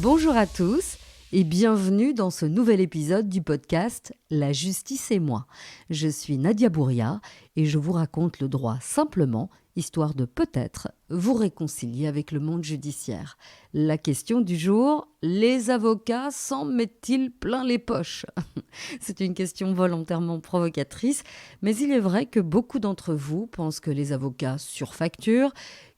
Bonjour à tous et bienvenue dans ce nouvel épisode du podcast La justice et moi. Je suis Nadia Bouria et je vous raconte le droit simplement, histoire de peut-être vous réconcilier avec le monde judiciaire. La question du jour, les avocats s'en mettent-ils plein les poches ? C'est une question volontairement provocatrice, mais il est vrai que beaucoup d'entre vous pensent que les avocats surfacturent,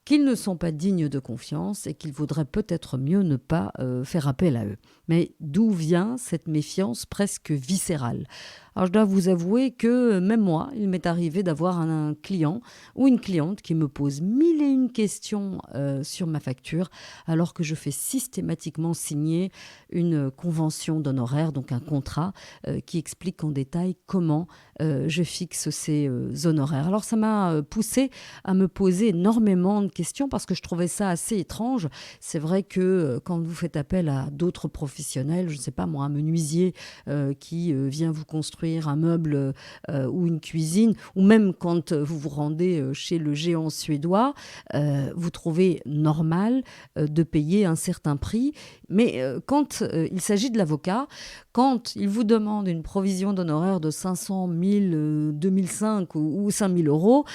qu'ils ne sont pas dignes de confiance et qu'il vaudrait peut-être mieux ne pas faire appel à eux. Mais d'où vient cette méfiance presque viscérale ? Alors je dois vous avouer que même moi, il m'est arrivé d'avoir un client ou une cliente qui me pose mille et une questions sur ma facture alors que je fais systématiquement signer une convention d'honoraires, donc un contrat qui explique en détail comment je fixe ces honoraires. Alors ça m'a poussé à me poser énormément de questions parce que je trouvais ça assez étrange. C'est vrai que quand vous faites appel à d'autres professionnels, je ne sais pas moi, un menuisier qui vient vous construire un meuble ou une cuisine, ou même quand vous vous rendez chez le géant suédois, vous trouvez normal de payer un certain prix. Mais quand il s'agit de l'avocat, quand il vous demande une provision d'honoraires de 500 000, 2005 ou 5 000 euros,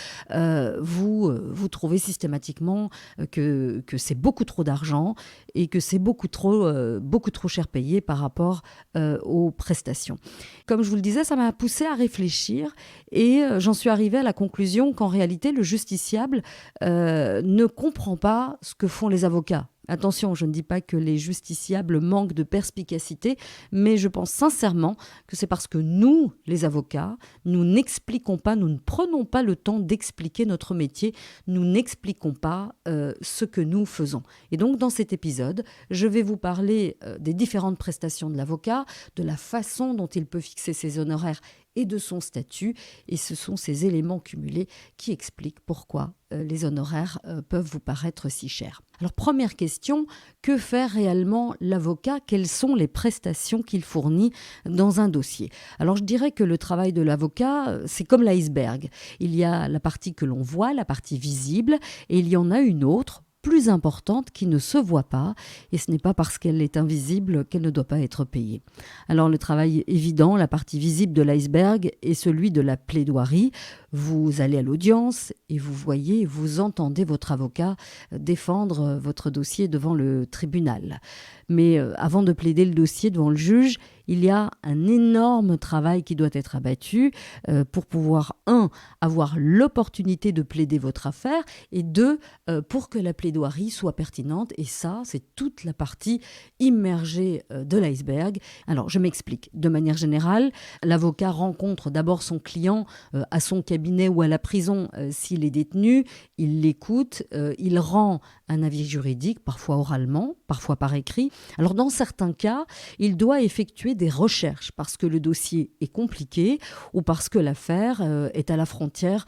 vous trouvez systématiquement que c'est beaucoup trop d'argent et que c'est beaucoup trop cher payé par rapport aux prestations. Comme je vous le disais, ça m'a poussé à réfléchir et j'en suis arrivée à la conclusion qu'en réalité, le justiciable ne comprend pas ce que font les avocats. Attention, je ne dis pas que les justiciables manquent de perspicacité, mais je pense sincèrement que c'est parce que nous, les avocats, nous n'expliquons pas, nous ne prenons pas le temps d'expliquer notre métier, nous n'expliquons pas ce que nous faisons. Et donc, dans cet épisode, je vais vous parler des différentes prestations de l'avocat, de la façon dont il peut fixer ses honoraires et de son statut. Et ce sont ces éléments cumulés qui expliquent pourquoi les honoraires peuvent vous paraître si chers. Alors, première question, que fait réellement l'avocat ? Quelles sont les prestations qu'il fournit dans un dossier ? Alors, je dirais que le travail de l'avocat, c'est comme l'iceberg. Il y a la partie que l'on voit, la partie visible, et il y en a une autre, plus importante, qui ne se voit pas, et ce n'est pas parce qu'elle est invisible qu'elle ne doit pas être payée. Alors le travail évident, la partie visible de l'iceberg, est celui de la plaidoirie. Vous allez à l'audience et vous voyez, vous entendez votre avocat défendre votre dossier devant le tribunal. Mais avant de plaider le dossier devant le juge, il y a un énorme travail qui doit être abattu pour pouvoir, 1, avoir l'opportunité de plaider votre affaire et 2, pour que la plaidoirie soit pertinente. Et ça, c'est toute la partie immergée de l'iceberg. Alors, je m'explique. De manière générale, l'avocat rencontre d'abord son client à son cabinet ou à la prison s'il est détenu. Il l'écoute, il rend un avis juridique, parfois oralement, parfois par écrit. Alors, dans certains cas, il doit effectuer des recherches parce que le dossier est compliqué ou parce que l'affaire est à la frontière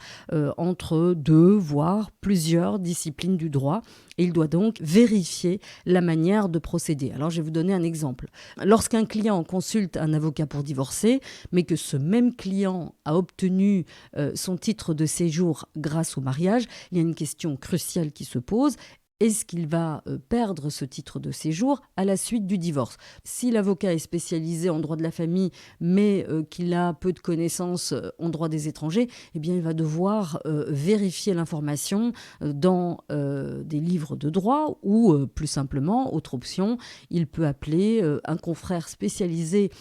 entre 2, voire plusieurs disciplines du droit. Et il doit donc vérifier la manière de procéder. Alors, je vais vous donner un exemple. Lorsqu'un client consulte un avocat pour divorcer, mais que ce même client a obtenu son titre de séjour grâce au mariage, il y a une question cruciale qui se pose. Est-ce qu'il va perdre ce titre de séjour à la suite du divorce ? Si l'avocat est spécialisé en droit de la famille, mais qu'il a peu de connaissances en droit des étrangers, eh bien, il va devoir vérifier l'information dans des livres de droit ou, plus simplement, autre option, il peut appeler un confrère spécialisé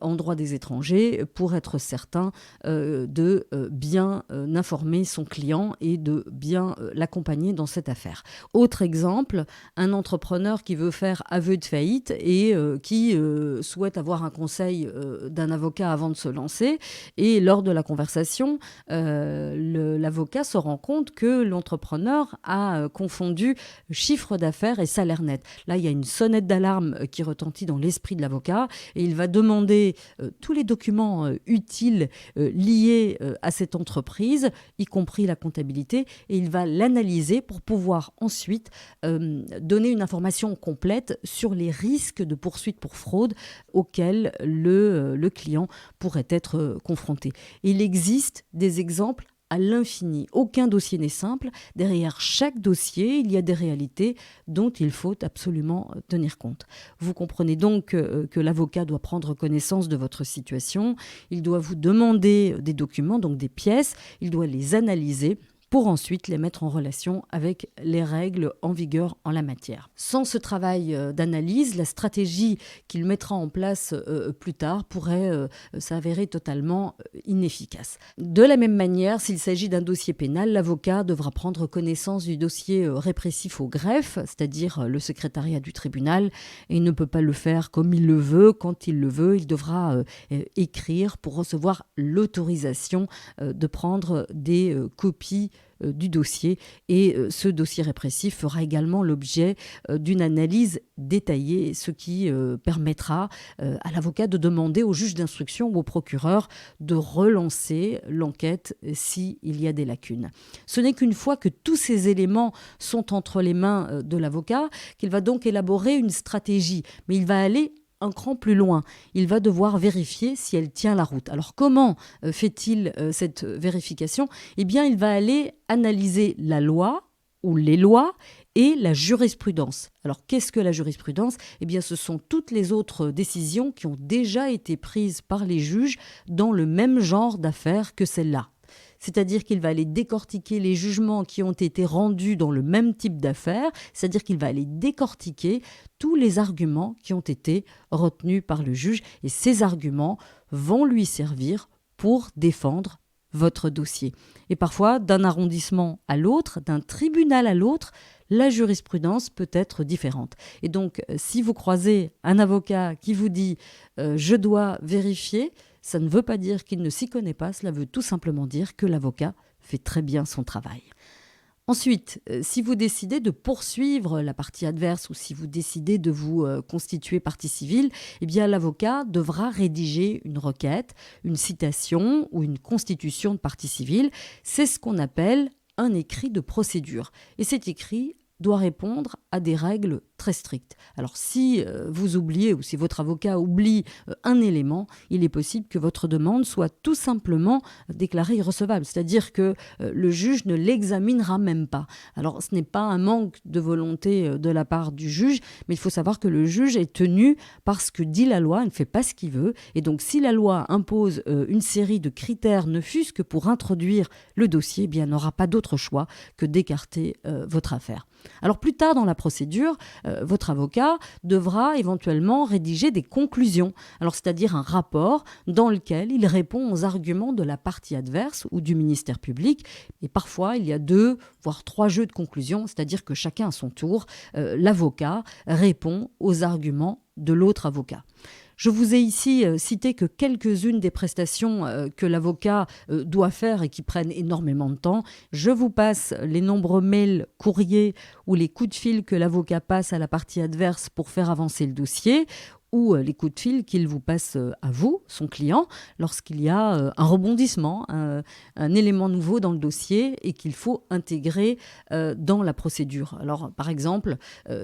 en droit des étrangers pour être certain de bien informer son client et de bien l'accompagner dans cette affaire. Autre exemple, un entrepreneur qui veut faire aveu de faillite et qui souhaite avoir un conseil d'un avocat avant de se lancer. Et lors de la conversation, l'avocat se rend compte que l'entrepreneur a confondu chiffre d'affaires et salaire net. Là, il y a une sonnette d'alarme qui retentit dans l'esprit de l'avocat et il va demander tous les documents utiles liés à cette entreprise, y compris la comptabilité, et il va l'analyser pour pouvoir ensuite donner une information complète sur les risques de poursuite pour fraude auxquels le client pourrait être confronté. Il existe des exemples à l'infini. Aucun dossier n'est simple. Derrière chaque dossier, il y a des réalités dont il faut absolument tenir compte. Vous comprenez donc que l'avocat doit prendre connaissance de votre situation. Il doit vous demander des documents, donc des pièces. Il doit les analyser pour ensuite les mettre en relation avec les règles en vigueur en la matière. Sans ce travail d'analyse, la stratégie qu'il mettra en place plus tard pourrait s'avérer totalement inefficace. De la même manière, s'il s'agit d'un dossier pénal, l'avocat devra prendre connaissance du dossier répressif au greffe, c'est-à-dire le secrétariat du tribunal, et il ne peut pas le faire comme il le veut, quand il le veut. Il devra écrire pour recevoir l'autorisation de prendre des copies du dossier, et ce dossier répressif fera également l'objet d'une analyse détaillée, ce qui permettra à l'avocat de demander au juge d'instruction ou au procureur de relancer l'enquête s'il y a des lacunes. Ce n'est qu'une fois que tous ces éléments sont entre les mains de l'avocat qu'il va donc élaborer une stratégie, mais il va aller un cran plus loin. Il va devoir vérifier si elle tient la route. Alors comment fait-il cette vérification ? Eh bien, il va aller analyser la loi ou les lois et la jurisprudence. Alors qu'est-ce que la jurisprudence ? Eh bien, ce sont toutes les autres décisions qui ont déjà été prises par les juges dans le même genre d'affaires que celle-là. C'est-à-dire qu'il va aller décortiquer les jugements qui ont été rendus dans le même type d'affaires, c'est-à-dire qu'il va aller décortiquer tous les arguments qui ont été retenus par le juge, et ces arguments vont lui servir pour défendre votre dossier. Et parfois, d'un arrondissement à l'autre, d'un tribunal à l'autre, la jurisprudence peut être différente. Et donc, si vous croisez un avocat qui vous dit « je dois vérifier », ça ne veut pas dire qu'il ne s'y connaît pas, cela veut tout simplement dire que l'avocat fait très bien son travail. Ensuite, si vous décidez de poursuivre la partie adverse ou si vous décidez de vous constituer partie civile, eh bien l'avocat devra rédiger une requête, une citation ou une constitution de partie civile. C'est ce qu'on appelle un écrit de procédure. Et cet écrit doit répondre à des règles très strictes. Alors si vous oubliez ou si votre avocat oublie un élément, il est possible que votre demande soit tout simplement déclarée irrecevable, c'est-à-dire que le juge ne l'examinera même pas. Alors ce n'est pas un manque de volonté de la part du juge, mais il faut savoir que le juge est tenu par ce que dit la loi, il ne fait pas ce qu'il veut, et donc si la loi impose une série de critères, ne fût-ce que pour introduire le dossier, eh bien, il n'aura pas d'autre choix que d'écarter votre affaire. Alors plus tard dans la procédure, votre avocat devra éventuellement rédiger des conclusions, alors c'est-à-dire un rapport dans lequel il répond aux arguments de la partie adverse ou du ministère public. Et parfois, il y a 2, voire 3 jeux de conclusion, c'est-à-dire que chacun à son tour, l'avocat répond aux arguments de l'autre avocat. Je vous ai ici cité que quelques-unes des prestations que l'avocat doit faire et qui prennent énormément de temps. Je vous passe les nombreux mails, courriers ou les coups de fil que l'avocat passe à la partie adverse pour faire avancer le dossier, ou les coups de fil qu'il vous passe à vous, son client, lorsqu'il y a un rebondissement, un élément nouveau dans le dossier et qu'il faut intégrer dans la procédure. Alors, par exemple,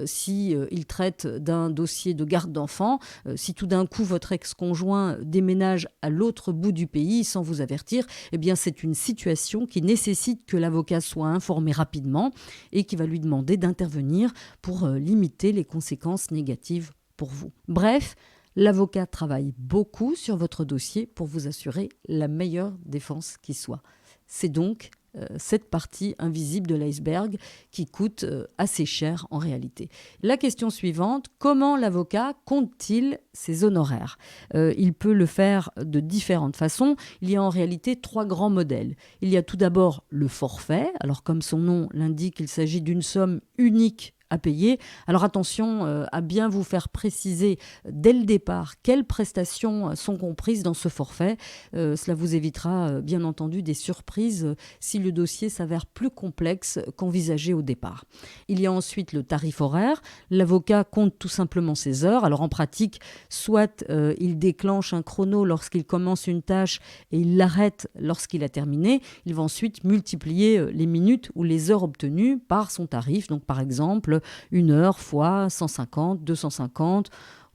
si il traite d'un dossier de garde d'enfants, si tout d'un coup votre ex-conjoint déménage à l'autre bout du pays sans vous avertir, eh bien c'est une situation qui nécessite que l'avocat soit informé rapidement et qui va lui demander d'intervenir pour limiter les conséquences négatives pour vous. Bref, l'avocat travaille beaucoup sur votre dossier pour vous assurer la meilleure défense qui soit. C'est donc cette partie invisible de l'iceberg qui coûte assez cher en réalité. La question suivante, comment l'avocat compte-t-il ses honoraires ? Il peut le faire de différentes façons. Il y a en réalité 3 grands modèles. Il y a tout d'abord le forfait. Alors comme son nom l'indique, il s'agit d'une somme unique à payer. Alors attention à bien vous faire préciser dès le départ quelles prestations sont comprises dans ce forfait. Cela vous évitera bien entendu des surprises si le dossier s'avère plus complexe qu'envisagé au départ. Il y a ensuite le tarif horaire. L'avocat compte tout simplement ses heures. Alors en pratique, soit il déclenche un chrono lorsqu'il commence une tâche et il l'arrête lorsqu'il a terminé. Il va ensuite multiplier les minutes ou les heures obtenues par son tarif. Donc par exemple, 1 heure fois 150, 250,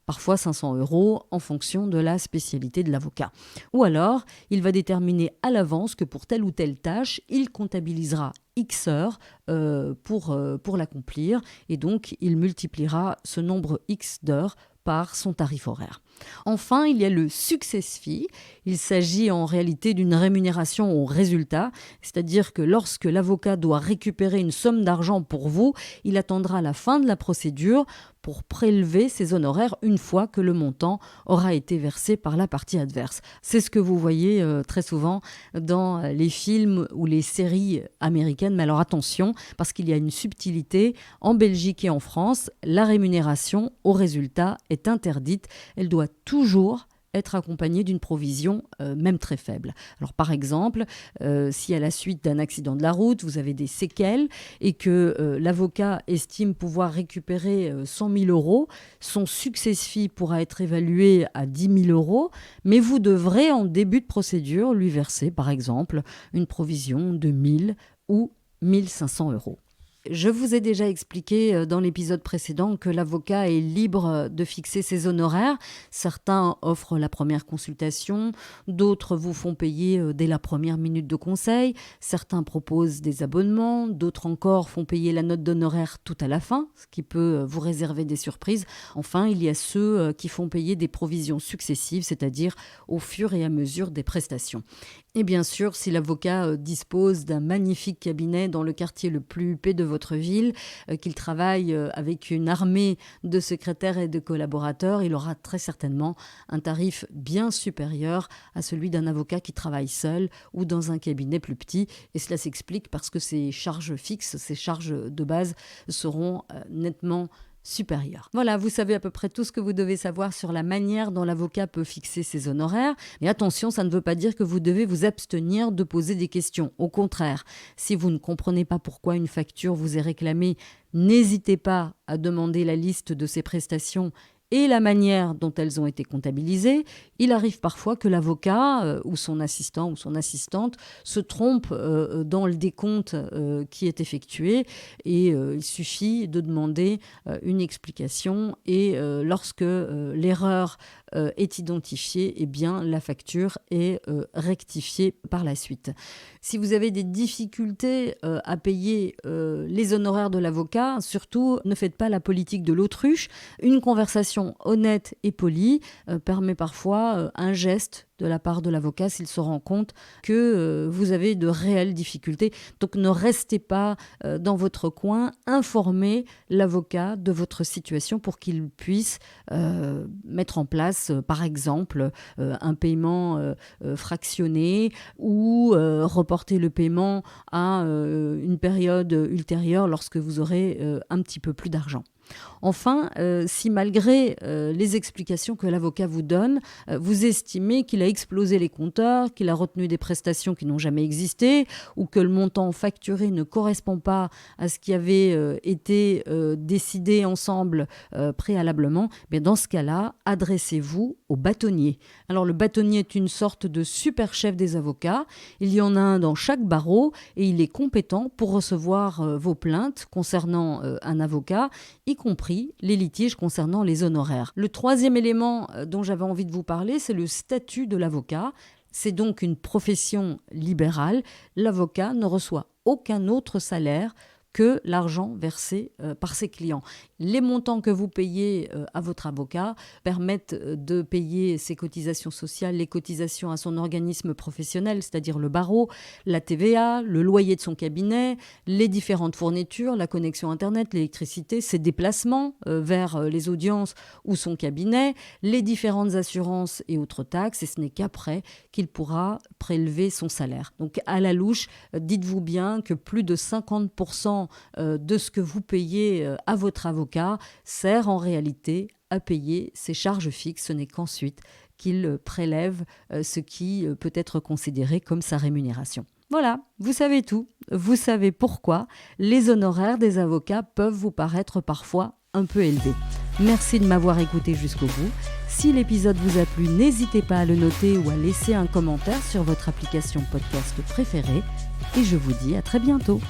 parfois 500 € en fonction de la spécialité de l'avocat. Ou alors, il va déterminer à l'avance que pour telle ou telle tâche, il comptabilisera X heures pour l'accomplir et donc il multipliera ce nombre X d'heures par son tarif horaire. Enfin, il y a le success fee. Il s'agit en réalité d'une rémunération au résultat, c'est-à-dire que lorsque l'avocat doit récupérer une somme d'argent pour vous, il attendra la fin de la procédure pour prélever ses honoraires une fois que le montant aura été versé par la partie adverse. C'est ce que vous voyez très souvent dans les films ou les séries américaines. Mais alors attention, parce qu'il y a une subtilité. En Belgique et en France, la rémunération au résultat est interdite. Elle doit toujours être accompagnée d'une provision, même très faible. Alors par exemple, si à la suite d'un accident de la route, vous avez des séquelles et que l'avocat estime pouvoir récupérer 100 000 €, son success fee pourra être évalué à 10 000 €, mais vous devrez en début de procédure lui verser par exemple une provision de 1 000 ou 1 500 €. Je vous ai déjà expliqué dans l'épisode précédent que l'avocat est libre de fixer ses honoraires. Certains offrent la première consultation, d'autres vous font payer dès la première minute de conseil, certains proposent des abonnements, d'autres encore font payer la note d'honoraire tout à la fin, ce qui peut vous réserver des surprises. Enfin, il y a ceux qui font payer des provisions successives, c'est-à-dire au fur et à mesure des prestations. Et bien sûr, si l'avocat dispose d'un magnifique cabinet dans le quartier le plus huppé de votre ville, qu'il travaille avec une armée de secrétaires et de collaborateurs, il aura très certainement un tarif bien supérieur à celui d'un avocat qui travaille seul ou dans un cabinet plus petit. Et cela s'explique parce que ses charges fixes, ses charges de base seront nettement supérieur. Voilà, vous savez à peu près tout ce que vous devez savoir sur la manière dont l'avocat peut fixer ses honoraires. Mais attention, ça ne veut pas dire que vous devez vous abstenir de poser des questions. Au contraire, si vous ne comprenez pas pourquoi une facture vous est réclamée, n'hésitez pas à demander la liste de ses prestations et la manière dont elles ont été comptabilisées. Il arrive parfois que l'avocat ou son assistant ou son assistante se trompe dans le décompte qui est effectué et il suffit de demander une explication et lorsque l'erreur est identifiée, eh bien, la facture est rectifiée par la suite. Si vous avez des difficultés à payer les honoraires de l'avocat, surtout ne faites pas la politique de l'autruche. Une conversation honnête et polie permet parfois un geste de la part de l'avocat s'il se rend compte que vous avez de réelles difficultés. Donc ne restez pas dans votre coin, informez l'avocat de votre situation pour qu'il puisse mettre en place par exemple un paiement fractionné ou reporter le paiement à une période ultérieure lorsque vous aurez un petit peu plus d'argent. Enfin, si malgré les explications que l'avocat vous donne, vous estimez qu'il a explosé les compteurs, qu'il a retenu des prestations qui n'ont jamais existé ou que le montant facturé ne correspond pas à ce qui avait été décidé ensemble préalablement, bien dans ce cas-là, adressez-vous au bâtonnier. Alors le bâtonnier est une sorte de super chef des avocats. Il y en a un dans chaque barreau et il est compétent pour recevoir vos plaintes concernant un avocat, y compris les litiges concernant les honoraires. Le troisième élément dont j'avais envie de vous parler, c'est le statut de l'avocat. C'est donc une profession libérale. L'avocat ne reçoit aucun autre salaire que l'argent versé par ses clients. Les montants que vous payez à votre avocat permettent de payer ses cotisations sociales, les cotisations à son organisme professionnel, c'est-à-dire le barreau, la TVA, le loyer de son cabinet, les différentes fournitures, la connexion Internet, l'électricité, ses déplacements vers les audiences ou son cabinet, les différentes assurances et autres taxes, et ce n'est qu'après qu'il pourra prélever son salaire. Donc à la louche, dites-vous bien que plus de 50% de ce que vous payez à votre avocat sert en réalité à payer ses charges fixes. Ce n'est qu'ensuite qu'il prélève ce qui peut être considéré comme sa rémunération. Voilà, vous savez tout. Vous savez pourquoi les honoraires des avocats peuvent vous paraître parfois un peu élevés. Merci de m'avoir écouté jusqu'au bout. Si l'épisode vous a plu, n'hésitez pas à le noter ou à laisser un commentaire sur votre application podcast préférée. Et je vous dis à très bientôt.